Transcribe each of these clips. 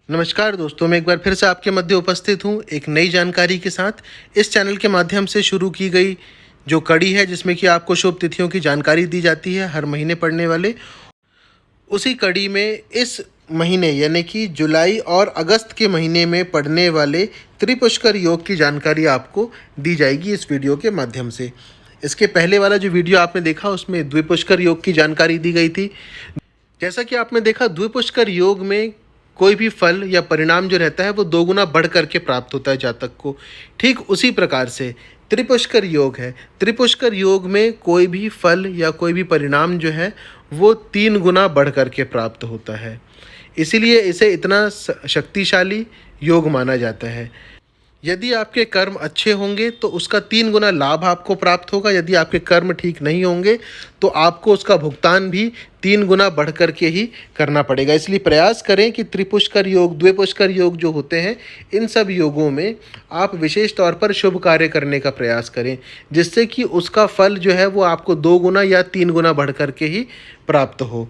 नमस्कार दोस्तों, मैं एक बार फिर से आपके मध्य उपस्थित हूँ एक नई जानकारी के साथ। इस चैनल के माध्यम से शुरू की गई जो कड़ी है जिसमें कि आपको शुभ तिथियों की जानकारी दी जाती है हर महीने पड़ने वाले, उसी कड़ी में इस महीने यानी कि जुलाई और अगस्त के महीने में पड़ने वाले त्रिपुष्कर योग की जानकारी आपको दी जाएगी इस वीडियो के माध्यम से। इसके पहले वाला जो वीडियो आपने देखा उसमें द्विपुष्कर योग की जानकारी दी गई थी। जैसा कि आपने देखा, द्विपुष्कर योग में कोई भी फल या परिणाम जो रहता है वो दो गुना बढ़ करके प्राप्त होता है जातक को। ठीक उसी प्रकार से त्रिपुष्कर योग है। त्रिपुष्कर योग में कोई भी फल या कोई भी परिणाम जो है वो 3 गुना बढ़ करके प्राप्त होता है। इसीलिए इसे इतना शक्तिशाली योग माना जाता है। यदि आपके कर्म अच्छे होंगे तो उसका 3 गुना लाभ आपको प्राप्त होगा। यदि आपके कर्म ठीक नहीं होंगे तो आपको उसका भुगतान भी 3 गुना बढ़ कर के ही करना पड़ेगा। इसलिए प्रयास करें कि त्रिपुष्कर योग, द्विपुष्कर योग जो होते हैं, इन सब योगों में आप विशेष तौर पर शुभ कार्य करने का प्रयास करें, जिससे कि उसका फल जो है वो आपको 2 गुना या 3 गुना बढ़ कर के ही प्राप्त हो।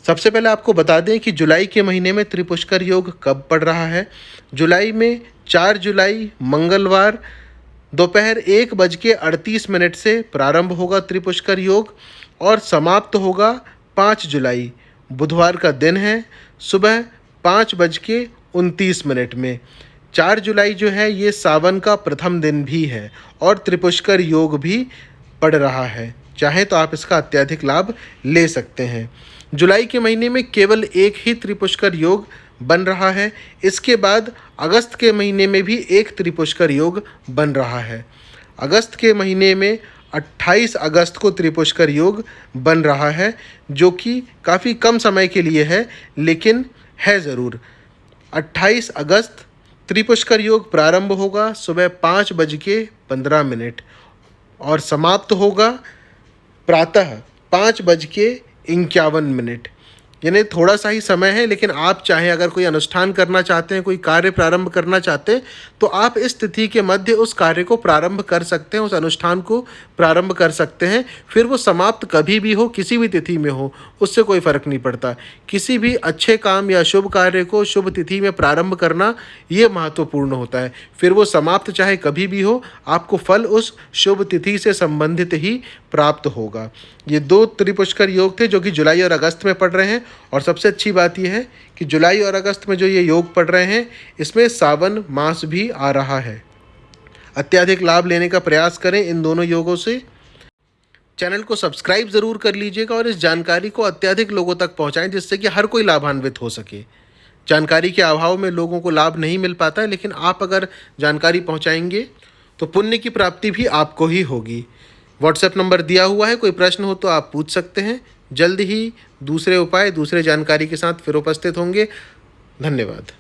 सबसे पहले आपको बता दें कि जुलाई के महीने में त्रिपुष्कर योग कब पड़ रहा है। जुलाई में 4 जुलाई मंगलवार दोपहर 1:38 से प्रारंभ होगा त्रिपुष्कर योग और समाप्त होगा 5 जुलाई, बुधवार का दिन है, सुबह 5:29 में। 4 जुलाई जो है ये सावन का प्रथम दिन भी है और त्रिपुष्कर योग भी पड़ रहा है। चाहे तो आप इसका अत्यधिक लाभ ले सकते हैं। जुलाई के महीने में केवल एक ही त्रिपुष्कर योग बन रहा है। इसके बाद अगस्त के महीने में भी एक त्रिपुष्कर योग बन रहा है। अगस्त के महीने में 28 अगस्त को त्रिपुष्कर योग बन रहा है, जो कि काफ़ी कम समय के लिए है, लेकिन है ज़रूर। 28 अगस्त त्रिपुष्कर योग प्रारंभ होगा सुबह 5:15 और समाप्त होगा प्रातः 5:51। यानी थोड़ा सा ही समय है, लेकिन आप चाहें अगर कोई अनुष्ठान करना चाहते हैं, कोई कार्य प्रारंभ करना चाहते हैं, तो आप इस तिथि के मध्य उस कार्य को प्रारंभ कर सकते हैं, उस अनुष्ठान को प्रारंभ कर सकते हैं। फिर वो समाप्त कभी भी हो, किसी भी तिथि में हो, उससे कोई फ़र्क नहीं पड़ता। किसी भी अच्छे काम या शुभ कार्य को शुभ तिथि में प्रारंभ करना ये महत्वपूर्ण होता है। फिर वो समाप्त चाहे कभी भी हो, आपको फल उस शुभ तिथि से संबंधित ही प्राप्त होगा। ये 2 त्रिपुष्कर योग थे जो कि जुलाई और अगस्त में पड़ रहे हैं। और सबसे अच्छी बात यह है कि जुलाई और अगस्त में जो ये योग पड़ रहे हैं, इसमें सावन मास भी आ रहा है। अत्यधिक लाभ लेने का प्रयास करें इन दोनों योगों से। चैनल को सब्सक्राइब ज़रूर कर लीजिएगा और इस जानकारी को अत्यधिक लोगों तक पहुंचाएं, जिससे कि हर कोई लाभान्वित हो सके। जानकारी के अभाव में लोगों को लाभ नहीं मिल पाता है, लेकिन आप अगर जानकारी पहुंचाएंगे तो पुण्य की प्राप्ति भी आपको ही होगी। व्हाट्सएप नंबर दिया हुआ है, कोई प्रश्न हो तो आप पूछ सकते हैं। जल्द ही दूसरे उपाय, दूसरे जानकारी के साथ फिर उपस्थित होंगे। धन्यवाद।